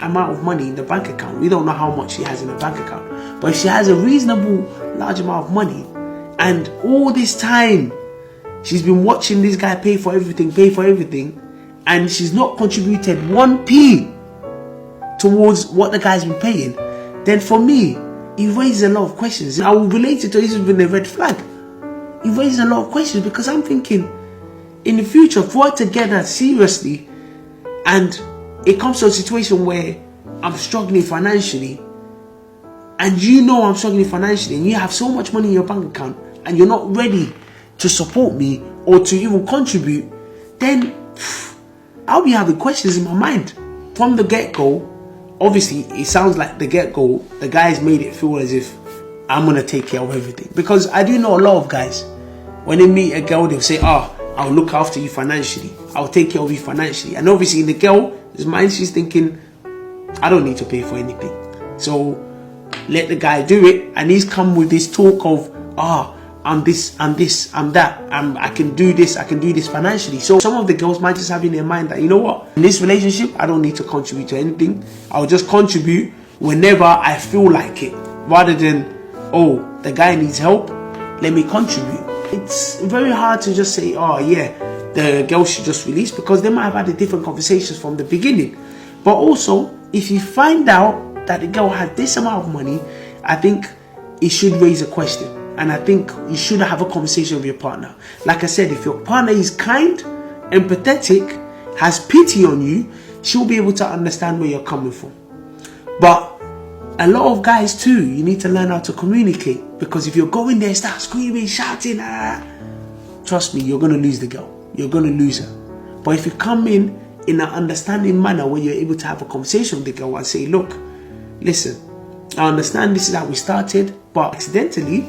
amount of money in the bank account. We don't know how much she has in the bank account. But if she has a reasonable large amount of money, and all this time she's been watching this guy pay for everything, and she's not contributed 1p towards what the guy's been paying, then for me, it raises a lot of questions. I will relate it to this being a red flag. It raises a lot of questions because I'm thinking, in the future, if we're together seriously, and it comes to a situation where I'm struggling financially, and you know I'm struggling financially, and you have so much money in your bank account, and you're not ready to support me or to even contribute, then I'll be having questions in my mind. From the get-go, obviously, it sounds like the get-go, the guys made it feel as if I'm going to take care of everything. Because I do know a lot of guys, when they meet a girl, they'll say, I'll look after you financially. I'll take care of you financially. And obviously, in the girl's mind, she's thinking, I don't need to pay for anything. So, let the guy do it. And he's come with this talk of, I'm this, I'm that, I can do this financially. So some of the girls might just have in their mind that, you know what, in this relationship, I don't need to contribute to anything. I'll just contribute whenever I feel like it, rather than, the guy needs help, let me contribute. It's very hard to just say, the girl should just release, because they might have had a different conversations from the beginning. But also, if you find out that the girl had this amount of money, I think it should raise a question. And I think you should have a conversation with your partner. Like I said, if your partner is kind, empathetic, has pity on you, she'll be able to understand where you're coming from. But a lot of guys too, you need to learn how to communicate. Because if you're going there, start screaming, shouting, trust me, you're going to lose the girl. You're going to lose her. But if you come in an understanding manner where you're able to have a conversation with the girl and say, look, listen, I understand this is how we started, but accidentally,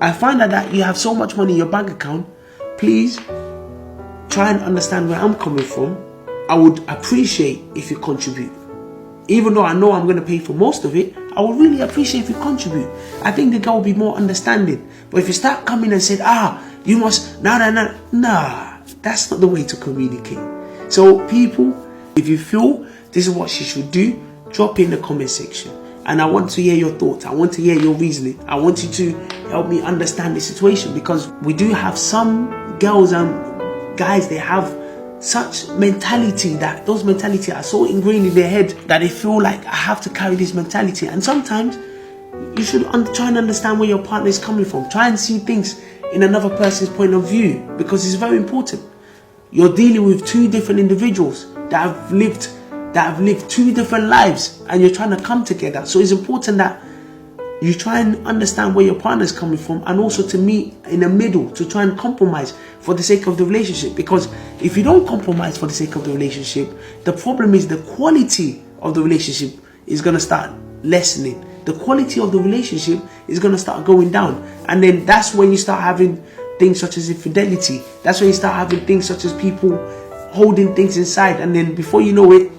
I find out that you have so much money in your bank account. Please try and understand where I'm coming from. I would appreciate if you contribute. Even though I know I'm going to pay for most of it, I would really appreciate if you contribute. I think the girl will be more understanding. But if you start coming and say, you must, nah, that's not the way to communicate. So people, if you feel this is what she should do, drop in the comment section. And I want to hear your thoughts. I want to hear your reasoning. I want you to help me understand the situation, because we do have some girls and guys, they have such mentality, that those mentality are so ingrained in their head that they feel like, I have to carry this mentality. And sometimes you should try and understand where your partner is coming from. Try and see things in another person's point of view, because it's very important. You're dealing with two different individuals that have lived two different lives, and you're trying to come together. So it's important that you try and understand where your partner is coming from, and also to meet in the middle, to try and compromise for the sake of the relationship. Because if you don't compromise for the sake of the relationship, the problem is the quality of the relationship is going to start lessening. The quality of the relationship is going to start going down. And then that's when you start having things such as infidelity. That's when you start having things such as people holding things inside, and then before you know it,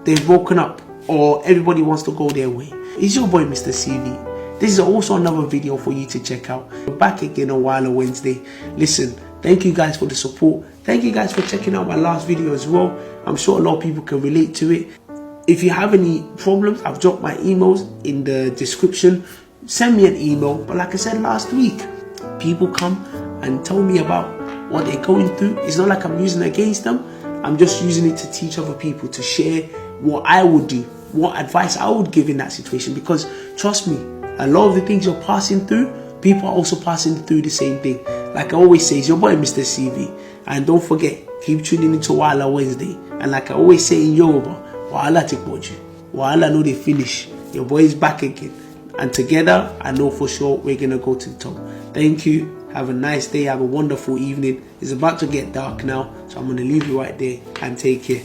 they've woken up, or everybody wants to go their way. It's your boy, Mr. CV. This is also another video for you to check out. We're back again on Wala Wednesday. Listen, thank you guys for the support. Thank you guys for checking out my last video as well. I'm sure a lot of people can relate to it. If you have any problems, I've dropped my emails in the description. Send me an email. But like I said last week, people come and tell me about what they're going through. It's not like I'm using it against them. I'm just using it to teach other people, to share what I would do, what advice I would give in that situation. Because trust me, a lot of the things you're passing through, people are also passing through the same thing. Like I always say, it's your boy Mr. CV. And don't forget, keep tuning into Wala Wednesday. And like I always say in Yoruba, Wala Tikboju. Wala no they finish. Your boy is back again. And together, I know for sure we're going to go to the top. Thank you. Have a nice day. Have a wonderful evening. It's about to get dark now. So I'm going to leave you right there and take care.